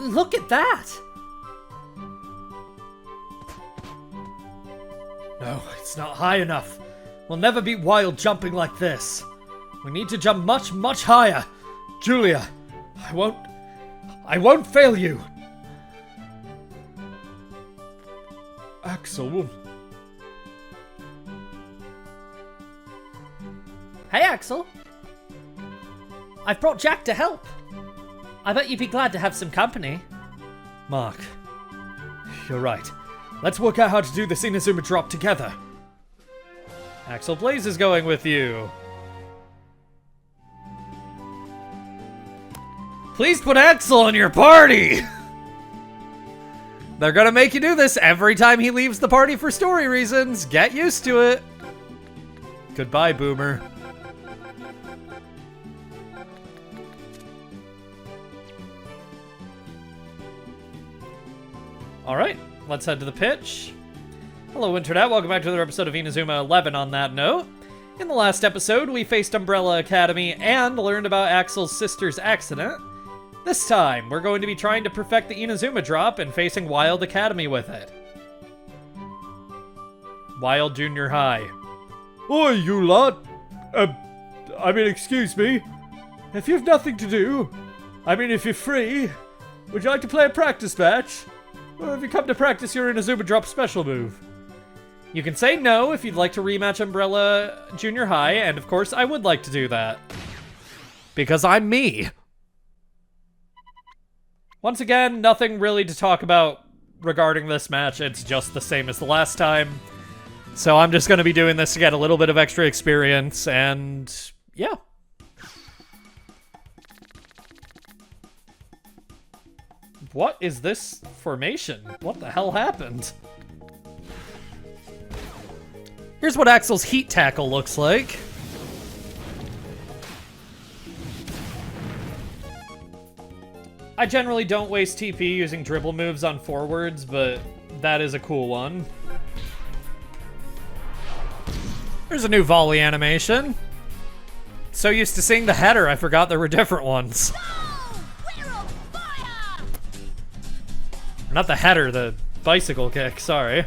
Look at that! No, it's not high enough. We'll never beat Wild jumping like this. We need to jump much, much higher. Julia, I won't fail you. Axel. Hey, Axel. I've brought Jack to help. I bet you'd be glad to have some company. Mark, you're right. Let's work out how to do this Inazuma Drop together. Axel Blaze is going with you. Please put Axel in your party! They're gonna make you do this every time he leaves the party for story reasons. Get used to it. Goodbye, Boomer. Alright, let's head to the pitch. Hello, Internet. Welcome back to another episode of Inazuma 11 on that note. In the last episode, we faced Umbrella Academy and learned about Axel's sister's accident. This time, we're going to be trying to perfect the Inazuma Drop and facing Wild Academy with it. Wild Junior High. Oi, you lot! Excuse me. If you've nothing to do, if you're free, would you like to play a practice match? Or have you come to practice your Inazuma Drop special move? You can say no if you'd like to rematch Umbrella Junior High, and of course I would like to do that. Because I'm me. Once again, nothing really to talk about regarding this match. It's just the same as the last time. So I'm just going to be doing this to get a little bit of extra experience, and yeah. What is this formation? What the hell happened? Here's what Axel's heat tackle looks like. I generally don't waste TP using dribble moves on forwards, but that is a cool one. There's a new volley animation. So used to seeing the header, I forgot there were different ones. Not the header, the bicycle kick, sorry.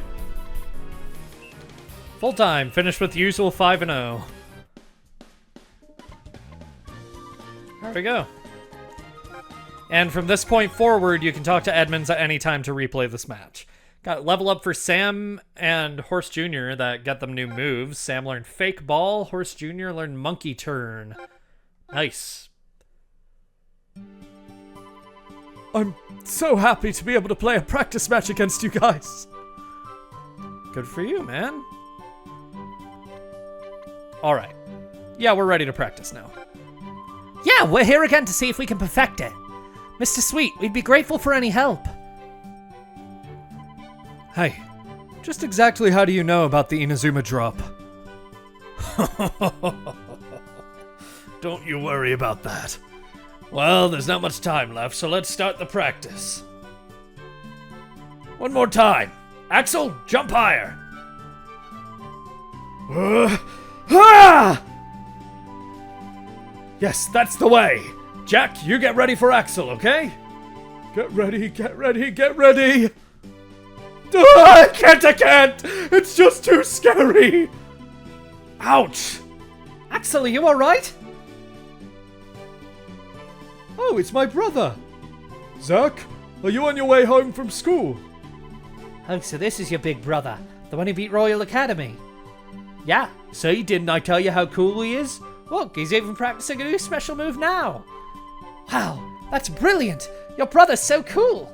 Full time, finished with usual 5-0. There we go. And from this point forward, you can talk to Edmonds at any time to replay this match. Got level up for Sam and Horse Jr. that get them new moves. Sam learned Fake Ball, Horse Jr. learned Monkey Turn. Nice. I'm so happy to be able to play a practice match against you guys. Good for you, man. Alright. Yeah, we're ready to practice now. Yeah, we're here again to see if we can perfect it. Mr. Sweet, we'd be grateful for any help. Hey, just exactly how do you know about the Inazuma Drop? Don't you worry about that. Well, there's not much time left, so let's start the practice. One more time. Axel, jump higher. Yes, that's the way. Jack, you get ready for Axel, okay? Get ready, get ready, get ready. I can't. It's just too scary. Ouch. Axel, are you alright? Oh, it's my brother. Zach, are you on your way home from school? Oh, so this is your big brother, the one who beat Royal Academy. Yeah, see, didn't I tell you how cool he is? Look, he's even practicing a new special move now. Wow, that's brilliant. Your brother's so cool.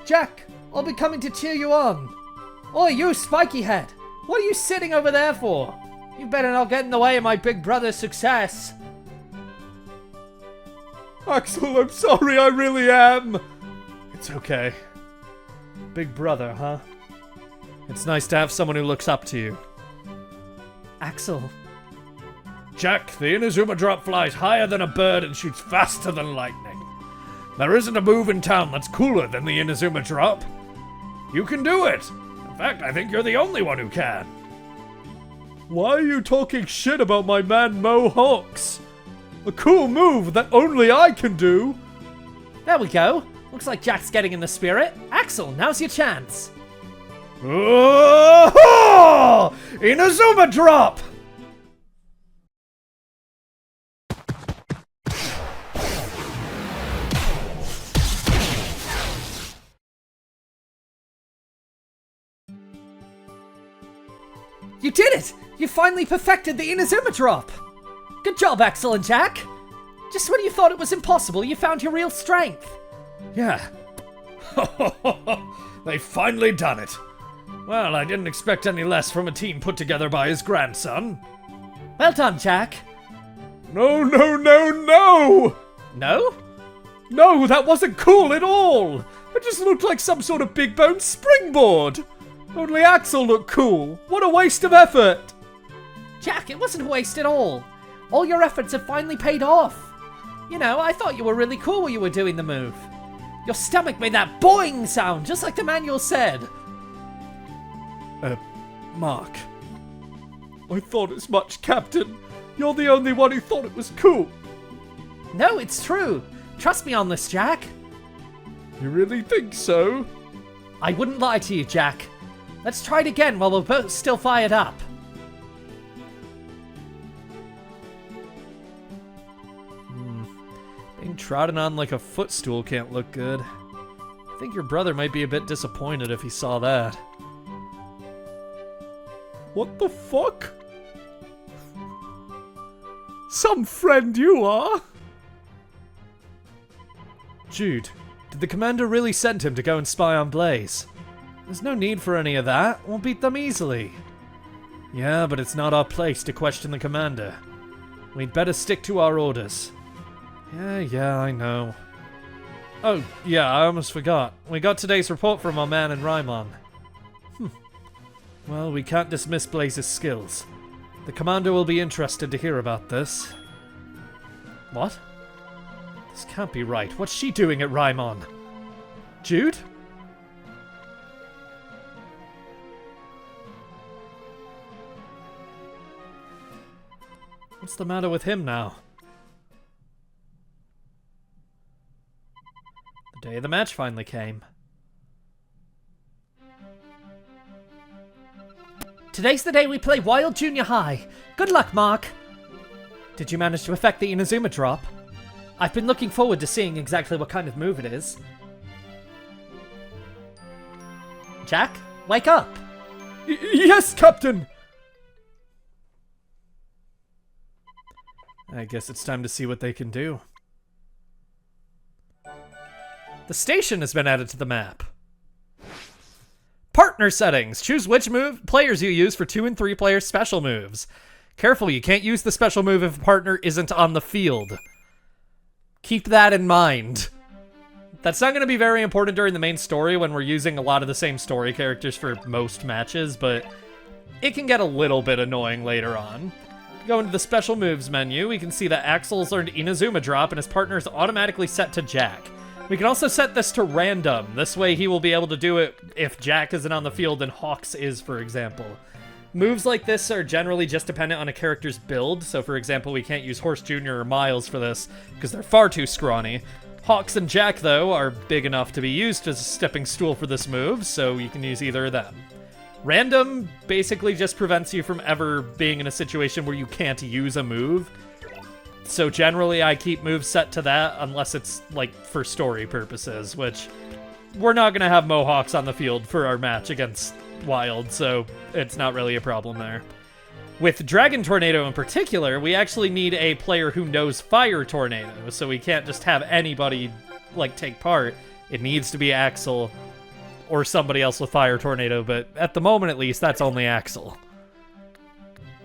Jack, I'll be coming to cheer you on. Oi, you spiky head. What are you sitting over there for? You better not get in the way of my big brother's success. Axel, I'm sorry, I really am. It's okay. Big brother, huh? It's nice to have someone who looks up to you. Axel. Jack, the Inazuma Drop flies higher than a bird and shoots faster than lightning. There isn't a move in town that's cooler than the Inazuma Drop. You can do it. In fact, I think you're the only one who can. Why are you talking shit about my man Mohawks? A cool move that only I can do. There we go. Looks like Jack's getting in the spirit. Axel, now's your chance. Oh! Inazuma Drop! You did it! You finally perfected the Inazuma Drop! Good job, Axel and Jack! Just when you thought it was impossible, you found your real strength. Yeah. They finally done it. Well, I didn't expect any less from a team put together by his grandson. Well done, Jack. No, no, no, no! No? No, that wasn't cool at all! It just looked like some sort of big bone springboard! Only Axel looked cool. What a waste of effort! Jack, it wasn't a waste at all. All your efforts have finally paid off. You know, I thought you were really cool when you were doing the move. Your stomach made that boing sound, just like the manual said. Mark. I thought as much, Captain. You're the only one who thought it was cool. No, it's true. Trust me on this, Jack. You really think so? I wouldn't lie to you, Jack. Let's try it again while we're both still fired up. Being trodden on like a footstool can't look good. I think your brother might be a bit disappointed if he saw that. What the fuck? Some friend you are! Jude, did the commander really send him to go and spy on Blaze? There's no need for any of that. We'll beat them easily. Yeah, but it's not our place to question the commander. We'd better stick to our orders. Yeah, I know. Oh, yeah, I almost forgot. We got today's report from our man in Raimon. Well, we can't dismiss Blaze's skills. The commander will be interested to hear about this. What? This can't be right. What's she doing at Raimon? Jude? What's the matter with him now? The day of the match finally came. Today's the day we play Wild Junior High. Good luck, Mark. Did you manage to effect the Inazuma Drop? I've been looking forward to seeing exactly what kind of move it is. Jack, wake up! Yes, Captain! I guess it's time to see what they can do. The station has been added to the map. Partner settings. Choose which players you use for 2 and 3 player special moves. Careful, you can't use the special move if a partner isn't on the field. Keep that in mind. That's not going to be very important during the main story when we're using a lot of the same story characters for most matches, but it can get a little bit annoying later on. Go into the special moves menu, we can see that Axel's learned Inazuma Drop and his partner is automatically set to Jack. We can also set this to random. This way he will be able to do it if Jack isn't on the field and Hawks is, for example. Moves like this are generally just dependent on a character's build, so for example we can't use Horse Jr. or Miles for this because they're far too scrawny. Hawks and Jack, though, are big enough to be used as a stepping stool for this move, so you can use either of them. Random basically just prevents you from ever being in a situation where you can't use a move. So generally I keep moves set to that unless it's like for story purposes, which we're not going to have Mohawks on the field for our match against Wild, so it's not really a problem there. With Dragon Tornado in particular, we actually need a player who knows Fire Tornado, so we can't just have anybody like take part. It needs to be Axel or somebody else with Fire Tornado, but at the moment at least that's only Axel.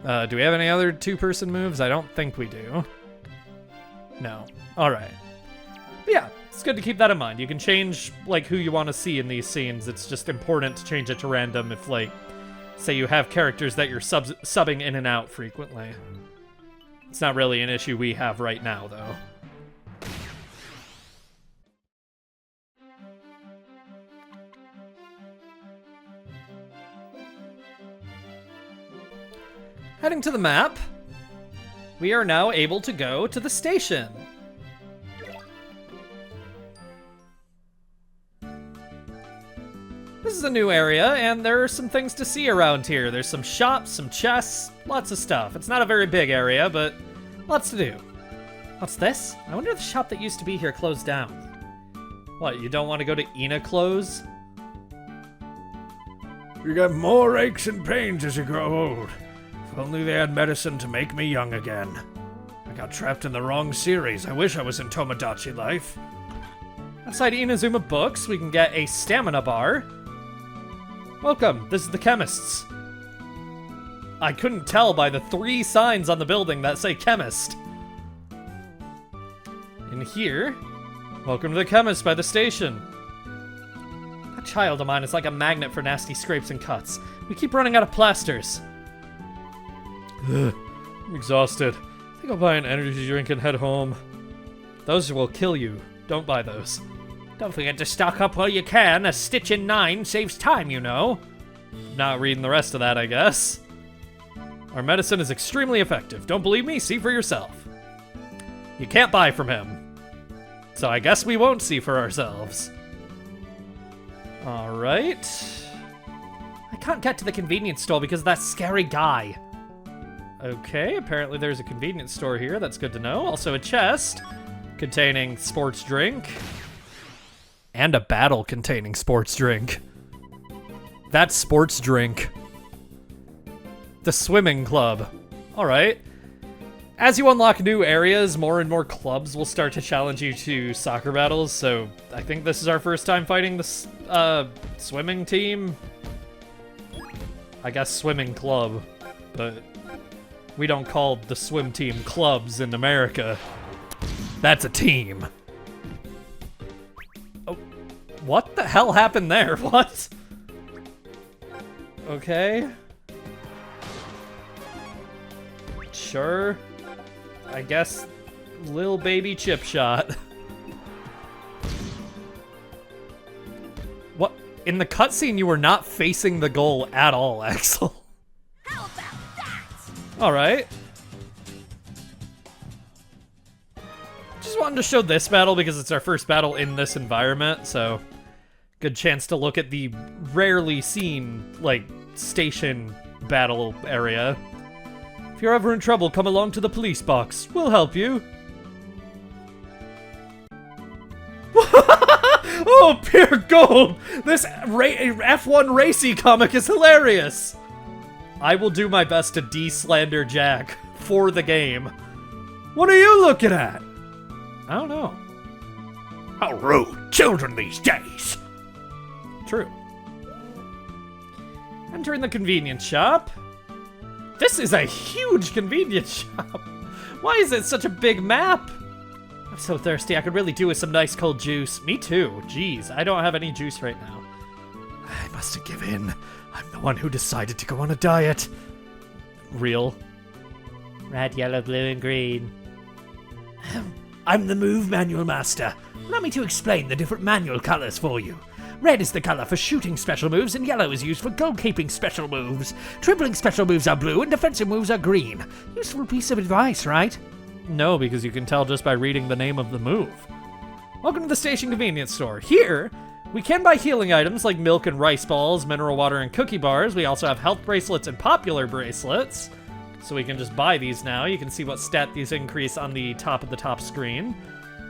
Do we have any other 2-person moves? I don't think we do. No. Alright. Yeah, it's good to keep that in mind. You can change, like, who you want to see in these scenes. It's just important to change it to random if, like, say you have characters that you're subbing in and out frequently. It's not really an issue we have right now, though. Heading to the map, we are now able to go to the station. This is a new area, and there are some things to see around here. There's some shops, some chests, lots of stuff. It's not a very big area, but lots to do. What's this? I wonder if the shop that used to be here closed down. What, you don't want to go to Ina Clothes? You get more aches and pains as you grow old. If only they had medicine to make me young again. I got trapped in the wrong series. I wish I was in Tomodachi Life. Outside Inazuma Books, we can get a stamina bar. Welcome, this is the chemist's. I couldn't tell by the 3 signs on the building that say chemist. In here, welcome to the chemist by the station. That child of mine is like a magnet for nasty scrapes and cuts. We keep running out of plasters. Ugh, I'm exhausted. I think I'll buy an energy drink and head home. Those will kill you. Don't buy those. Don't forget to stock up while you can. A stitch in 9 saves time, you know. Not reading the rest of that, I guess. Our medicine is extremely effective. Don't believe me? See for yourself. You can't buy from him. So I guess we won't see for ourselves. Alright. I can't get to the convenience store because of that scary guy. Okay, apparently there's a convenience store here. That's good to know. Also a chest containing sports drink. And a battle containing sports drink. That's sports drink. The swimming club. Alright. As you unlock new areas, more and more clubs will start to challenge you to soccer battles, so I think this is our first time fighting the swimming team. I guess swimming club, but we don't call the swim team clubs in America. That's a team. Oh, what the hell happened there? What? Okay. Sure. I guess Lil Baby Chip Shot. What? In the cutscene, you were not facing the goal at all, Axel. How about that? Alright. Just wanted to show this battle because it's our first battle in this environment, so good chance to look at the rarely seen, like, station battle area. If you're ever in trouble, come along to the police box. We'll help you. Oh, pure gold! This F1 Racy comic is hilarious! I will do my best to de-slander Jack for the game. What are you looking at? I don't know. How rude. Children these days. True. Entering the convenience shop. This is a huge convenience shop. Why is it such a big map? I'm so thirsty, I could really do with some nice cold juice. Me too. Jeez, I don't have any juice right now. I must have given in. I'm the one who decided to go on a diet. Real. Red, yellow, blue, and green. I'm the move manual master. Allow me to explain the different manual colors for you. Red is the color for shooting special moves, and yellow is used for goalkeeping special moves. Dribbling special moves are blue, and defensive moves are green. Useful piece of advice, right? No, because you can tell just by reading the name of the move. Welcome to the station convenience store. Here, we can buy healing items like milk and rice balls, mineral water, and cookie bars. We also have health bracelets and popular bracelets. So we can just buy these now. You can see what stat these increase on the top screen.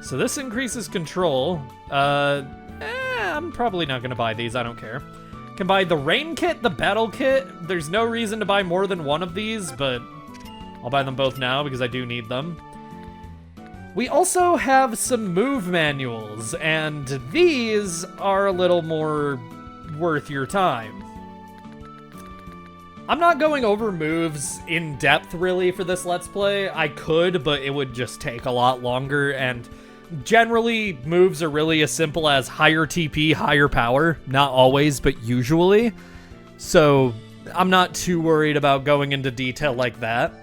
So this increases control. I'm probably not gonna buy these, I don't care. Can buy the rain kit, the battle kit. There's no reason to buy more than one of these, but I'll buy them both now because I do need them. We also have some move manuals, and these are a little more worth your time. I'm not going over moves in depth really for this Let's Play. I could, but it would just take a lot longer, and generally, moves are really as simple as higher TP, higher power. Not always, but usually. So I'm not too worried about going into detail like that.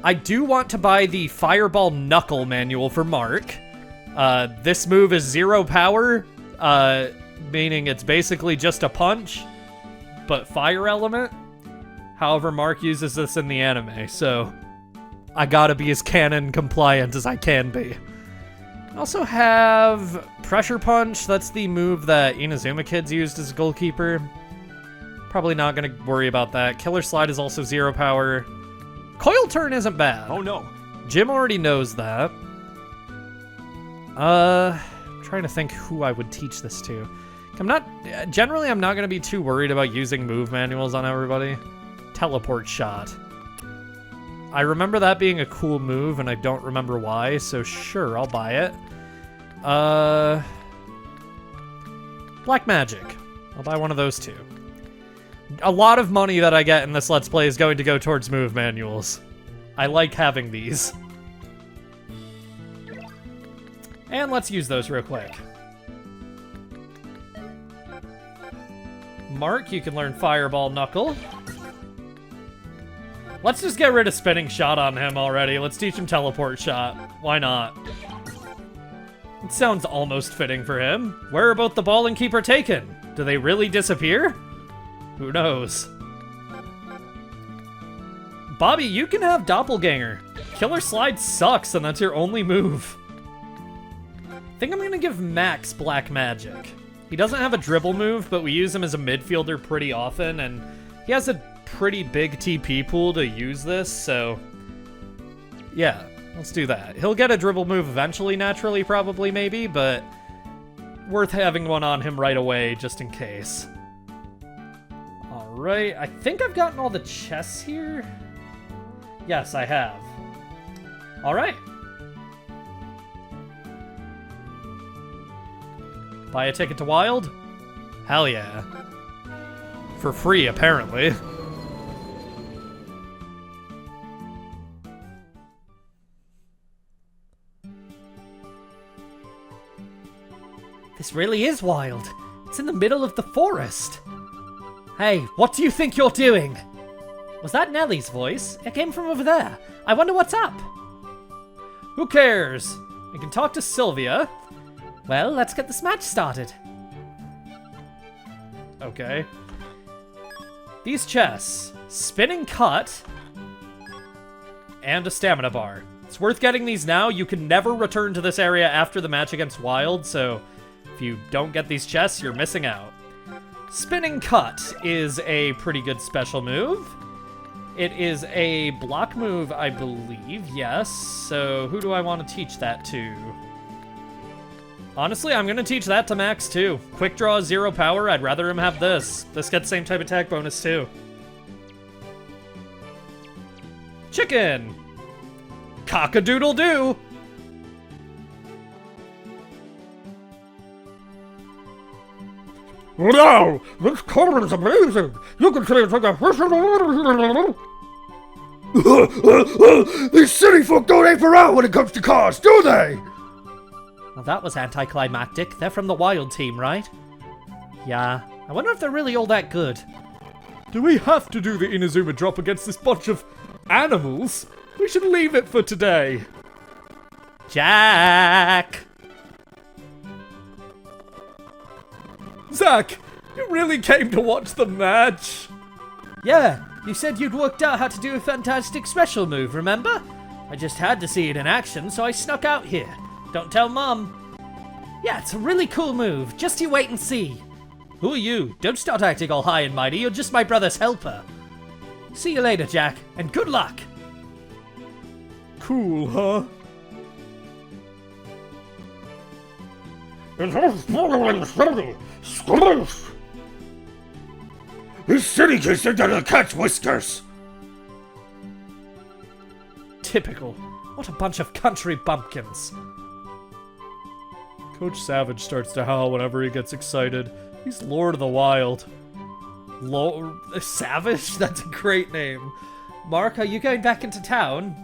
I do want to buy the Fireball Knuckle manual for Mark. This move is 0 power, meaning it's basically just a punch, but fire element. However, Mark uses this in the anime, so I gotta be as canon compliant as I can be. I also have Pressure Punch. That's the move that Inazuma Kids used as a goalkeeper. Probably not gonna worry about that. Killer Slide is also 0 power. Coil Turn isn't bad. Oh no. Jim already knows that. Trying to think who I would teach this to. Generally I'm not gonna be too worried about using move manuals on everybody. Teleport Shot. I remember that being a cool move, and I don't remember why, so sure, I'll buy it. Black Magic. I'll buy one of those too. A lot of money that I get in this Let's Play is going to go towards move manuals. I like having these. And let's use those real quick. Mark, you can learn Fireball Knuckle. Let's just get rid of Spinning Shot on him already. Let's teach him Teleport Shot. Why not? It sounds almost fitting for him. Where are both the ball and keeper taken? Do they really disappear? Who knows? Bobby, you can have Doppelganger. Killer Slide sucks, and that's your only move. I think I'm gonna give Max Black Magic. He doesn't have a dribble move, but we use him as a midfielder pretty often, and he has a pretty big TP pool to use this, so yeah, let's do that. He'll get a dribble move eventually, naturally, probably, maybe, but worth having one on him right away, just in case. Alright, I think I've gotten all the chests here. Yes, I have. Alright. Buy a ticket to Wild? Hell yeah. For free, apparently. This really is wild. It's in the middle of the forest. Hey, what do you think you're doing? Was that Nellie's voice? It came from over there. I wonder what's up. Who cares? We can talk to Sylvia. Well, let's get this match started. Okay. These chests. Spinning Cut. And a stamina bar. It's worth getting these now. You can never return to this area after the match against Wild, so if you don't get these chests, you're missing out. Spinning Cut is a pretty good special move. It is a block move, I believe, yes. So who do I want to teach that to? Honestly, I'm going to teach that to Max, too. Quick Draw is 0 power. I'd rather him have this. This gets same type attack bonus, too. Chicken! Cock-a-doodle-doo! Wow, this color is amazing. You can say it's like a fish in the water. These city folk don't aim for out when it comes to cars, do they? Well, that was anticlimactic. They're from the Wild team, right? Yeah. I wonder if they're really all that good. Do we have to do the Inazuma Drop against this bunch of animals? We should leave it for today. Jack! Zach, you really came to watch the match? Yeah, you said you'd worked out how to do a fantastic special move, remember? I just had to see it in action, so I snuck out here. Don't tell Mum. Yeah, it's a really cool move. Just you wait and see. Who are you? Don't start acting all high and mighty. You're just my brother's helper. See you later, Jack, and good luck. Cool, huh? This city kids think they're the cat's whiskers. Typical. What a bunch of country bumpkins. Coach Savage starts to howl whenever he gets excited. He's Lord of the Wild. Savage? That's a great name. Mark, are you going back into town?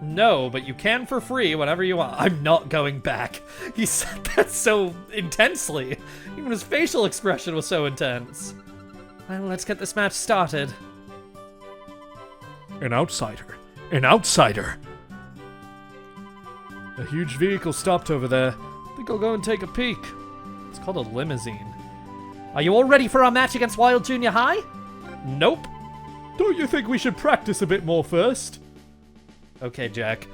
No, but you can for free whenever you want. I'm not going back. He said that so intensely. Even his facial expression was so intense. Well, let's get this match started. An outsider. An outsider. A huge vehicle stopped over there. I think I'll go and take a peek. It's called a limousine. Are you all ready for our match against Wild Junior High? Nope. Don't you think we should practice a bit more first? Okay, Jack.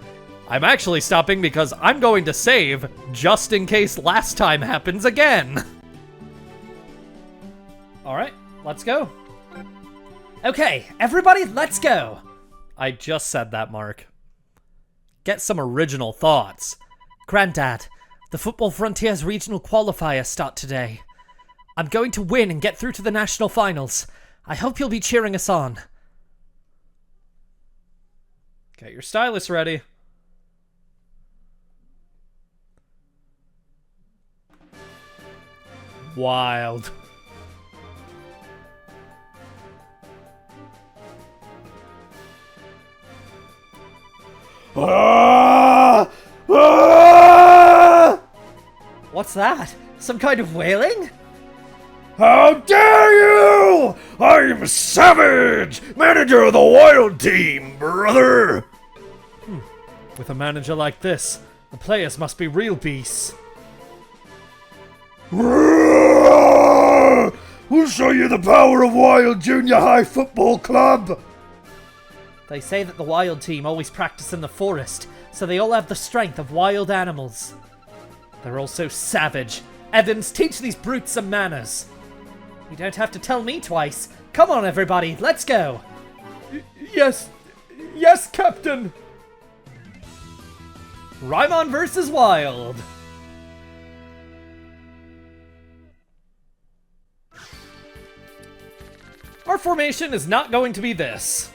I'm actually stopping because I'm going to save just in case last time happens again. Alright, Let's go. Okay, everybody, let's go. I just said that, Mark. Get some original thoughts. Granddad, the Football Frontiers regional qualifiers start today. I'm going to win and get through to the national finals. I hope you'll be cheering us on. Get your stylus ready. Wild. What's that? Some kind of wailing? How dare you! I'm Savage, manager of the Wild Team, brother! With a manager like this, the players must be real beasts. We'll show you the power of Wild Junior High Football Club! They say that the Wild Team always practice in the forest, so they all have the strength of wild animals. They're all so savage. Evans, teach these brutes some manners. You don't have to tell me twice. Come on, everybody, let's go. Yes, yes, Captain. Rymon versus Wild. Our formation is not going to be this.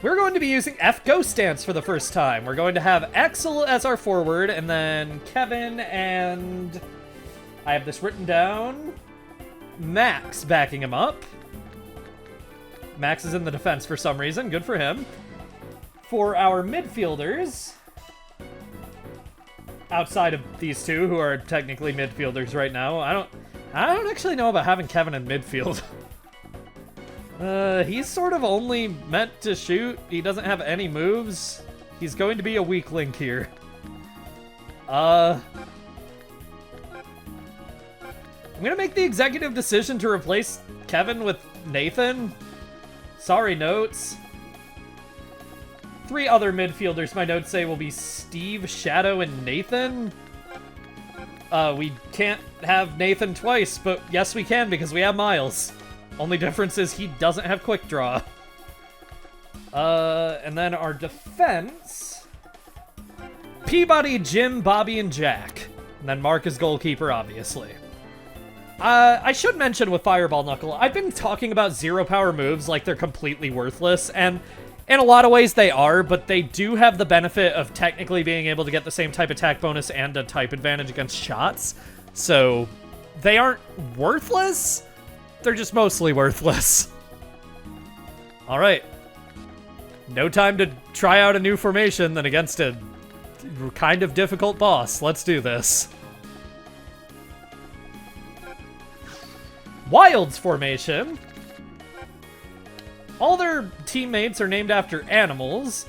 We're going to be using F Ghost Stance for the first time. We're going to have Axel as our forward, and then Kevin and... I have this written down. Max backing him up. Max is in the defense for some reason. Good for him. For our midfielders, outside of these two, who are technically midfielders right now, I don't actually know about having Kevin in midfield. He's sort of only meant to shoot. He doesn't have any moves. He's going to be a weak link here. I'm gonna make the executive decision to replace Kevin with Nathan. Sorry, notes. 3 other midfielders, my notes say, will be Steve, Shadow, and Nathan. We can't have Nathan twice, but yes, we can because we have Miles. Only difference is he doesn't have quick draw. And then our defense... Peabody, Jim, Bobby, and Jack. And then Mark is goalkeeper, obviously. I should mention with Fireball Knuckle, I've been talking about zero power moves like they're completely worthless, and in a lot of ways they are, but they do have the benefit of technically being able to get the same type attack bonus and a type advantage against shots. So they aren't worthless, they're just mostly worthless. Alright. No time to try out a new formation than against a kind of difficult boss. Let's do this. Wild's formation. All their teammates are named after animals.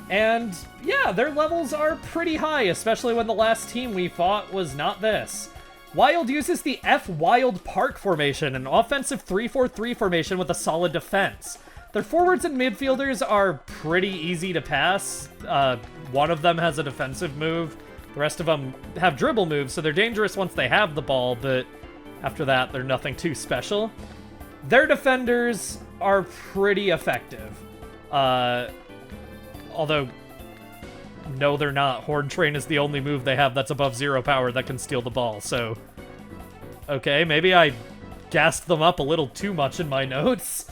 And yeah, their levels are pretty high, especially when the last team we fought was not this. Wild uses the F Wild Park formation, an offensive 3-4-3 formation with a solid defense. Their forwards and midfielders are pretty easy to pass. One of them has a defensive move. The rest of them have dribble moves, so they're dangerous once they have the ball, but after that, they're nothing too special. Their defenders are pretty effective. Although, no, they're not. Horde Train is the only move they have that's above 0 power that can steal the ball, so... Okay, maybe I gassed them up a little too much in my notes.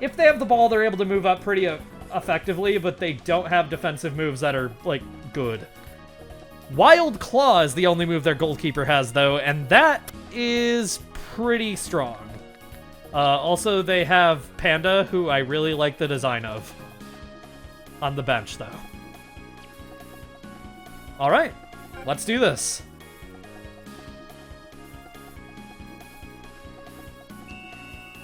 If they have the ball, they're able to move up pretty effectively, but they don't have defensive moves that are, like, good. Wild Claw is the only move their goalkeeper has, though, and that is pretty strong. Also, they have Panda, who I really like the design of. On the bench, though. Alright, let's do this.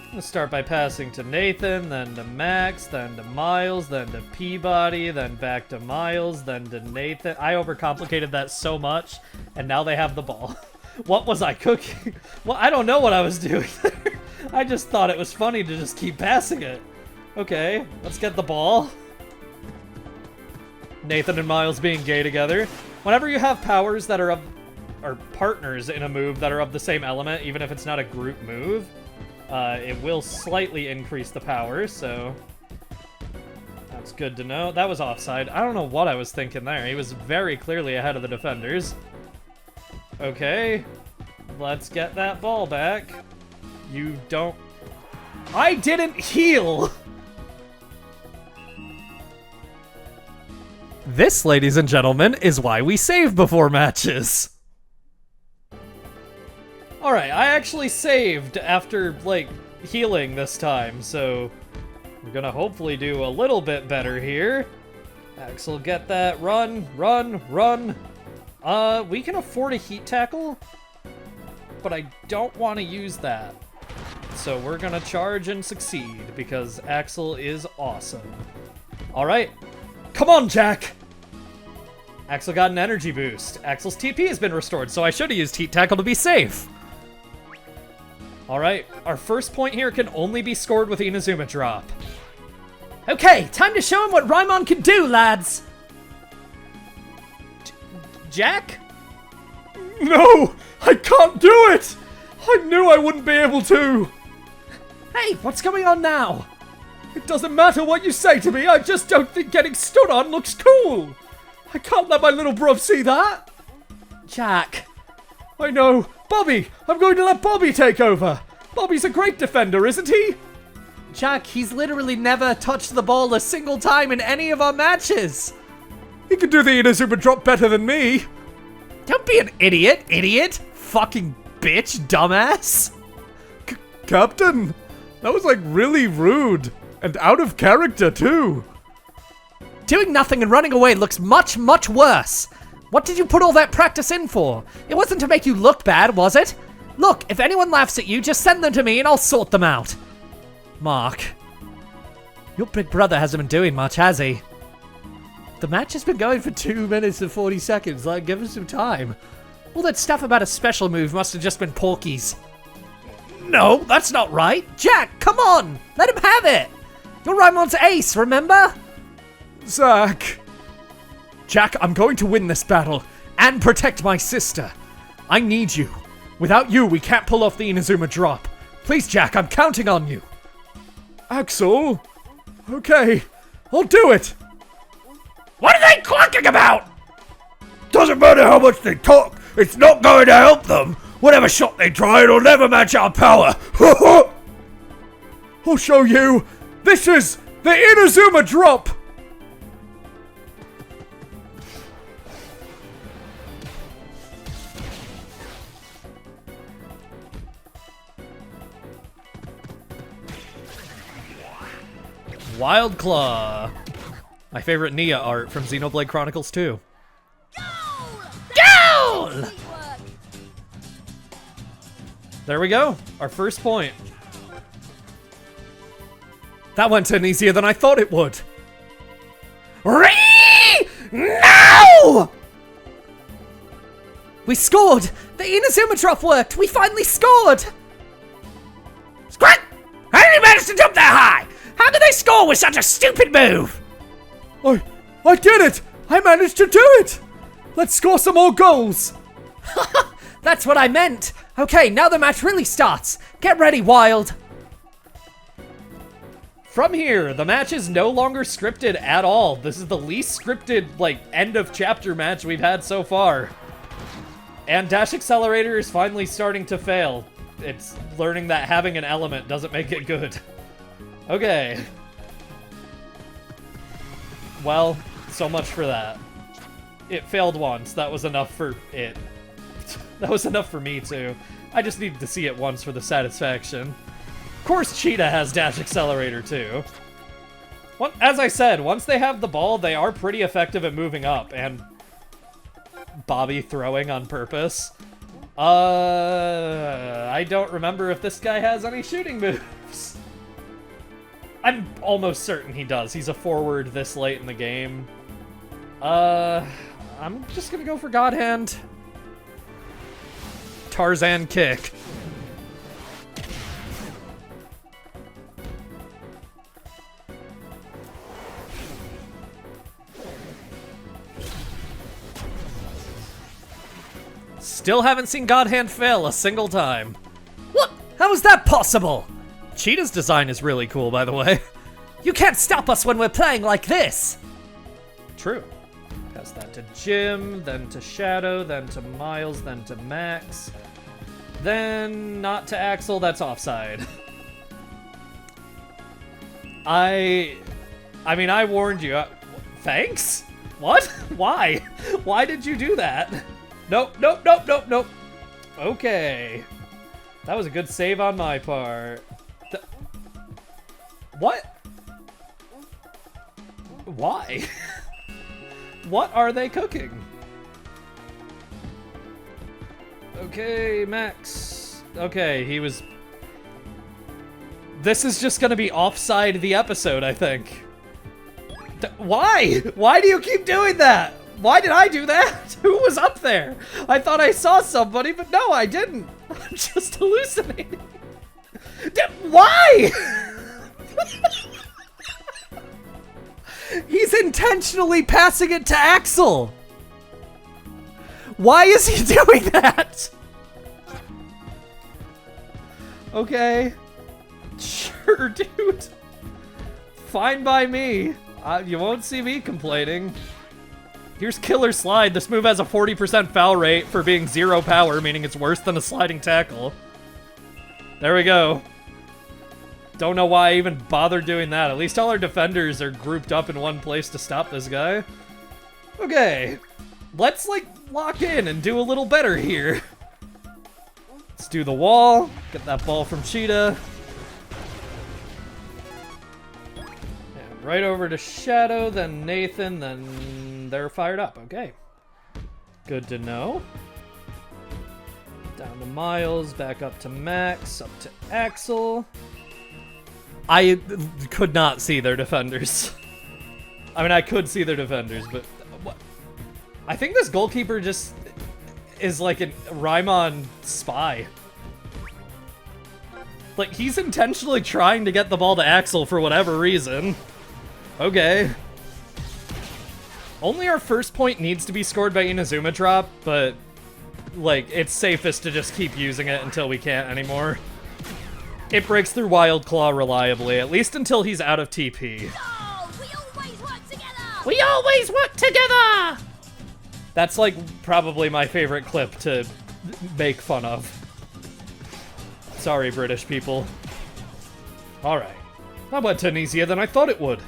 I'm gonna start by passing to Nathan, then to Max, then to Miles, then to Peabody, then back to Miles, then to Nathan. I overcomplicated that so much, and now they have the ball. What was I cooking? Well, I don't know what I was doing there. I just thought it was funny to just keep passing it. Okay, let's get the ball. Nathan and Miles being gay together. Whenever you have powers that are of, or partners in a move that are of the same element, even if it's not a group move, It will slightly increase the power, so that's good to know. That was offside. I don't know what I was thinking there. He was very clearly ahead of the defenders. Okay, let's get that ball back. You don't... I didn't heal! This, ladies and gentlemen, is why we save before matches. Alright, I actually saved after, like, healing this time, so we're gonna hopefully do a little bit better here. Axel, get that. Run, run, run. We can afford a heat tackle, but I don't want to use that. So we're gonna charge and succeed, because Axel is awesome. Alright. Come on, Jack! Axel got an energy boost. Axel's TP has been restored, so I should have used Heat Tackle to be safe. Alright, our first point here can only be scored with Inazuma Drop. Okay, time to show him what Raimon can do, lads! Jack? No! I can't do it! I knew I wouldn't be able to! Hey, what's going on now? It doesn't matter what you say to me, I just don't think getting stood on looks cool! I can't let my little bruv see that! Jack. I know! Bobby! I'm going to let Bobby take over! Bobby's a great defender, isn't he? Jack, he's literally never touched the ball a single time in any of our matches! He can do the Inazuma Drop better than me! Don't be an idiot, idiot! Fucking bitch, dumbass! Captain! That was like really rude! And out of character too! Doing nothing and running away looks much, much worse! What did you put all that practice in for? It wasn't to make you look bad, was it? Look, if anyone laughs at you, just send them to me and I'll sort them out. Mark. Your big brother hasn't been doing much, has he? The match has been going for 2 minutes and 40 seconds, like, give us some time. All that stuff about a special move must have just been Porky's. No, that's not right. Jack, come on! Let him have it! You're Raimon's ace, remember? Zach! Jack, I'm going to win this battle and protect my sister. I need you. Without you, we can't pull off the Inazuma Drop. Please, Jack, I'm counting on you. Axel? Okay, I'll do it! What are they clucking about? Doesn't matter how much they talk, it's not going to help them! Whatever shot they try, it'll never match our power! I'll show you! This is the Inazuma Drop! Wild Claw. My favorite Nia art from Xenoblade Chronicles 2. Goal! There we go. Our first point. That went in easier than I thought it would. No! We scored! The Inazuma Drop worked! We finally scored! Squat! How did he manage to jump that high? How did they score with such a stupid move? I did it! I managed to do it! Let's score some more goals! That's what I meant! Okay, now the match really starts. Get ready, Wild! From here, the match is no longer scripted at all. This is the least scripted, like, end of chapter match we've had so far. And Dash Accelerator is finally starting to fail. It's learning that having an element doesn't make it good. Okay. Well, so much for that. It failed once. That was enough for it. That was enough for me, too. I just needed to see it once for the satisfaction. Of course, Cheetah has Dash Accelerator, too. As I said, once they have the ball, they are pretty effective at moving up, and Bobby throwing on purpose. I don't remember if this guy has any shooting moves. I'm almost certain he does. He's a forward this late in the game. I'm just gonna go for God Hand. Tarzan kick. Still haven't seen God Hand fail a single time. What? How is that possible? Cheetah's design is really cool, by the way. You can't stop us when we're playing like this! True. Pass that to Jim, then to Shadow, then to Miles, then to Max. Then not to Axel, that's offside. I mean, I warned you. Thanks? What? Why? Why did you do that? Nope, nope, nope, nope, nope. Okay. That was a good save on my part. What? Why? What are they cooking? Okay, Max. Okay, he was... This is just gonna be offside the episode, I think. Why? Why do you keep doing that? Why did I do that? Who was up there? I thought I saw somebody, but no, I didn't. I'm just hallucinating. Why? He's intentionally passing it to Axel. Why is he doing that? Okay. Sure, dude. Fine by me. You won't see me complaining. Here's Killer Slide. This move has a 40% foul rate for being 0 power, meaning it's worse than a sliding tackle. There we go. Don't know why I even bothered doing that. At least all our defenders are grouped up in one place to stop this guy. Okay. Let's, like, lock in and do a little better here. Let's do the wall. Get that ball from Cheetah. And right over to Shadow, then Nathan, then they're fired up. Okay. Good to know. Down to Miles, back up to Max, up to Axel. I could not see their defenders. I mean, I could see their defenders, but... What? I think this goalkeeper just is like a Raimon spy. Like, he's intentionally trying to get the ball to Axel for whatever reason. Okay. Only our first point needs to be scored by Inazuma Drop, but, like, it's safest to just keep using it until we can't anymore. It breaks through Wild Claw reliably, at least until he's out of TP. Oh, we always work together! We always work together! That's, like, probably my favorite clip to make fun of. Sorry, British people. Alright. That went easier than I thought it would.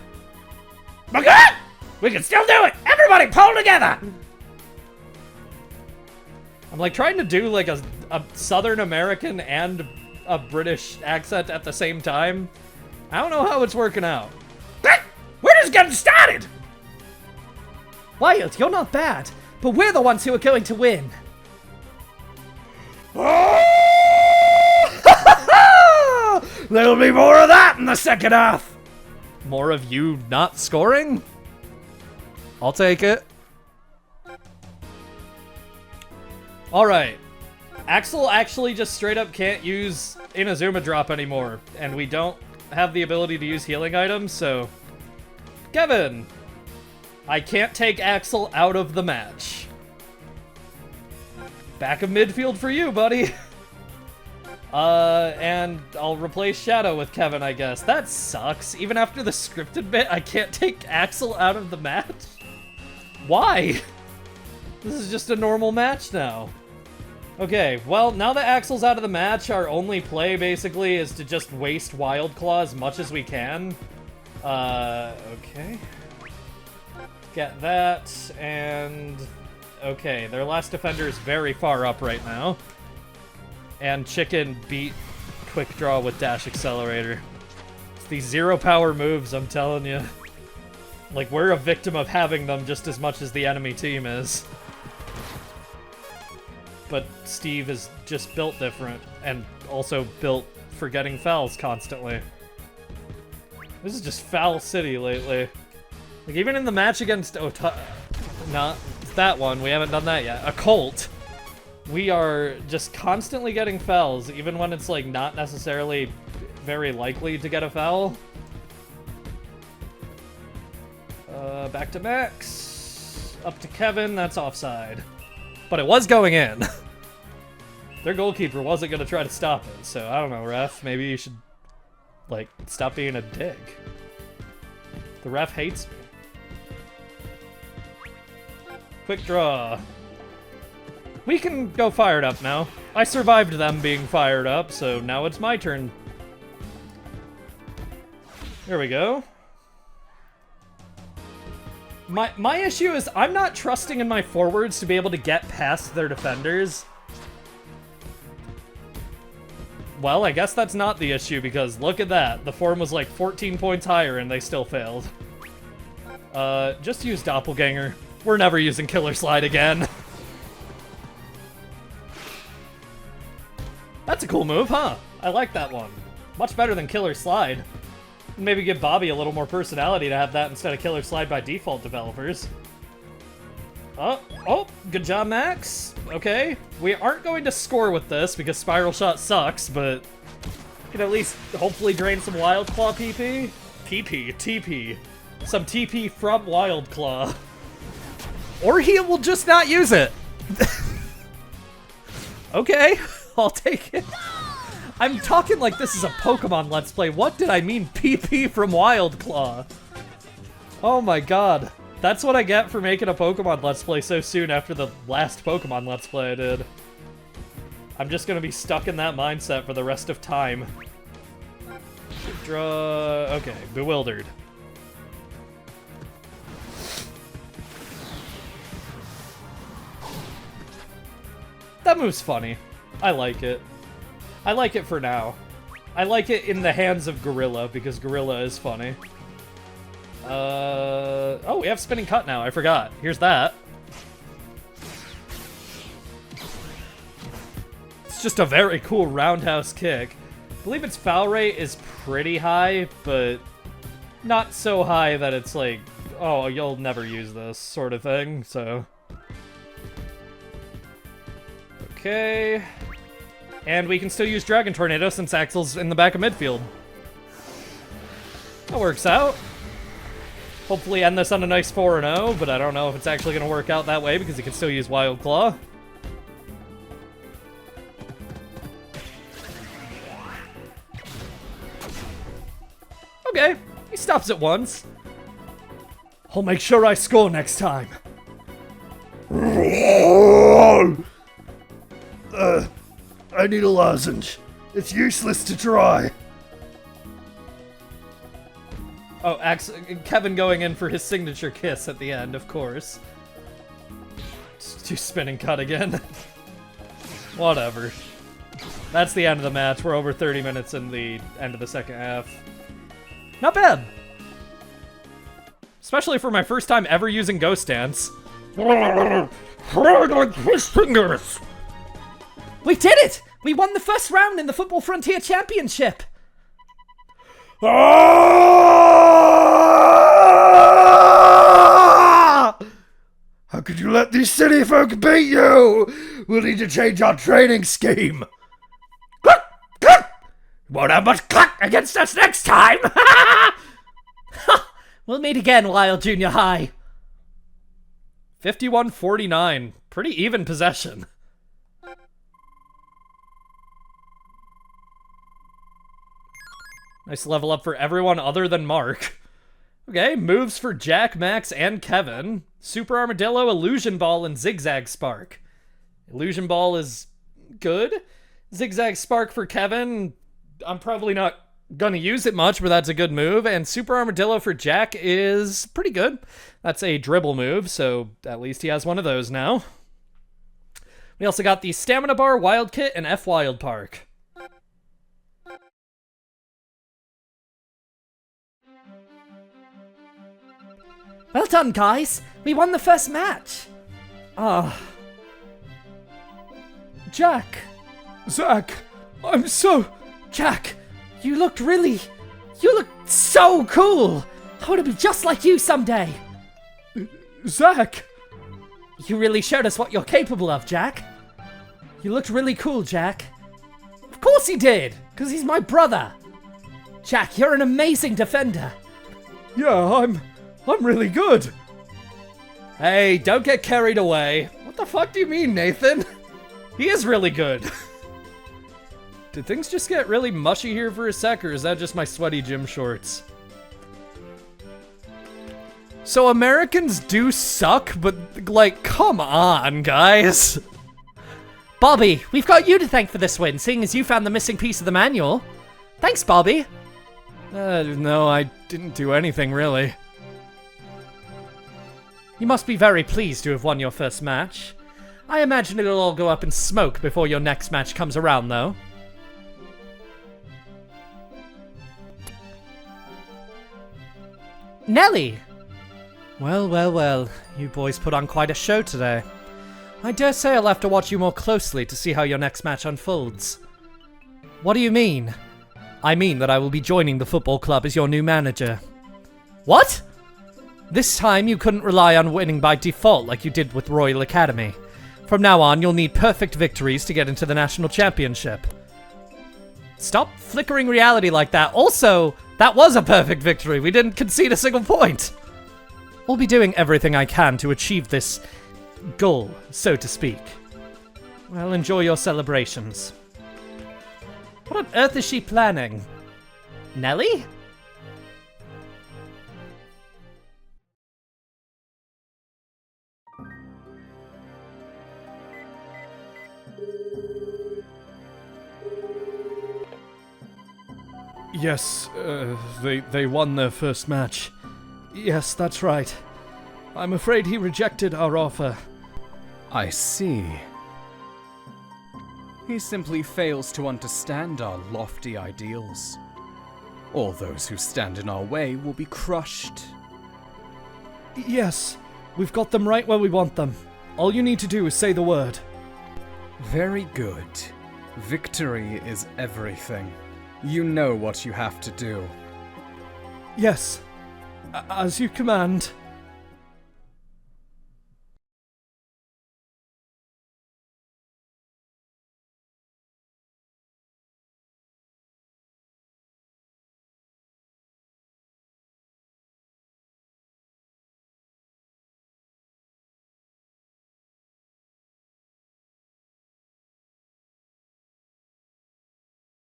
My God! We can still do it! Everybody pull together! I'm, like, trying to do, like, a Southern American and a British accent at the same time. I don't know how it's working out. We're just getting started! Wild, you're not bad, but we're the ones who are going to win. There'll be more of that in the second half. More of you not scoring? I'll take it. Alright. Axel actually just straight up can't use Inazuma Drop anymore, and we don't have the ability to use healing items, so... Kevin! I can't take Axel out of the match. Back of midfield for you, buddy. And I'll replace Shadow with Kevin, I guess. That sucks. Even after the scripted bit, I can't take Axel out of the match? Why? This is just a normal match now. Okay, well, now that Axel's out of the match, our only play, basically, is to just waste Wild Claw as much as we can. Okay. Get that, and... Okay, their last defender is very far up right now. And Chicken beat Quick Draw with Dash Accelerator. It's these 0 power moves, I'm telling you. Like, we're a victim of having them just as much as the enemy team is. But Steve is just built different, and also built for getting fouls constantly. This is just foul city lately. Like, even in the match against... not that one, we haven't done that yet. A Colt. We are just constantly getting fouls, even when it's, like, not necessarily very likely to get a foul. Back to Max. Up to Kevin, that's offside. But it was going in. Their goalkeeper wasn't going to try to stop it, so I don't know, ref. Maybe you should Like, stop being a dick. The ref hates me. Quick draw. We can go fired up now. I survived them being fired up, so now it's my turn. There we go. My issue is I'm not trusting in my forwards to be able to get past their defenders. Well, I guess that's not the issue, because look at that. The form was like 14 points higher and they still failed. Just use Doppelganger. We're never using Killer Slide again. That's a cool move, huh? I like that one. Much better than Killer Slide. Maybe give Bobby a little more personality to have that instead of Killer Slide by default, developers. Oh, good job, Max. Okay, we aren't going to score with this because Spiral Shot sucks, but we can at least hopefully drain some Wild Claw PP. TP. Some TP from Wild Claw. Or he will just not use it. Okay, I'll take it. I'm talking like this is a Pokemon Let's Play. What did I mean, PP from Wild Claw? Oh my god. That's what I get for making a Pokemon Let's Play so soon after the last Pokemon Let's Play I did. I'm just gonna be stuck in that mindset for the rest of time. Draw... okay, Bewildered. That move's funny. I like it. I like it for now. I like it in the hands of Gorilla, because Gorilla is funny. Oh, we have Spinning Cut now. I forgot. Here's that. It's just a very cool roundhouse kick. I believe its foul rate is pretty high, but not so high that it's like, oh, you'll never use this sort of thing, so... okay... and we can still use Dragon Tornado since Axel's in the back of midfield. That works out. Hopefully end this on a nice 4-0, but I don't know if it's actually going to work out that way because he can still use Wild Claw. Okay, he stops it once. I'll make sure I score next time. I need a lozenge. It's useless to try. Oh, Kevin going in for his signature kiss at the end, of course. Just do Spinning Cut again. Whatever. That's the end of the match. We're over 30 minutes in the end of the second half. Not bad. Especially for my first time ever using Ghost Dance. We did it! We won the first round in the Football Frontier Championship! How could you let these city folk beat you? We'll need to change our training scheme. Won't have much cluck against us next time! We'll meet again, Wild Junior High. 51-49. Pretty even possession. Nice level up for everyone other than Mark. Okay, moves for Jack, Max, and Kevin. Super Armadillo, Illusion Ball, and Zigzag Spark. Illusion Ball is good. Zigzag Spark for Kevin, I'm probably not gonna use it much, but that's a good move. And Super Armadillo for Jack is pretty good. That's a dribble move, so at least he has one of those now. We also got the Stamina Bar, Wild Kit, and F Wild Park. Well done, guys. We won the first match. Jack. Zach, I'm so... Jack, you looked so cool. I want to be just like you someday. Zach! You really showed us what you're capable of, Jack. You looked really cool, Jack. Of course he did, because he's my brother. Jack, you're an amazing defender. Yeah, I'm really good. Hey, don't get carried away. What the fuck do you mean, Nathan? He is really good. Did things just get really mushy here for a sec, or is that just my sweaty gym shorts? So Americans do suck, but, like, come on, guys. Bobby, we've got you to thank for this win, seeing as you found the missing piece of the manual. Thanks, Bobby. No, I didn't do anything, really. You must be very pleased to have won your first match. I imagine it'll all go up in smoke before your next match comes around, though. Nelly! Well, you boys put on quite a show today. I dare say I'll have to watch you more closely to see how your next match unfolds. What do you mean? I mean that I will be joining the football club as your new manager. What? This time you couldn't rely on winning by default like you did with Royal Academy. From now on, you'll need perfect victories to get into the national championship. Stop flickering reality like that. Also, that was a perfect victory. We didn't concede a single point. I'll be doing everything I can to achieve this goal, so to speak. Well, enjoy your celebrations. What on earth is she planning? Nelly? Yes, they won their first match. Yes, that's right. I'm afraid he rejected our offer. I see. He simply fails to understand our lofty ideals. All those who stand in our way will be crushed. Yes, we've got them right where we want them. All you need to do is say the word. Very good. Victory is everything. You know what you have to do. Yes, as you command.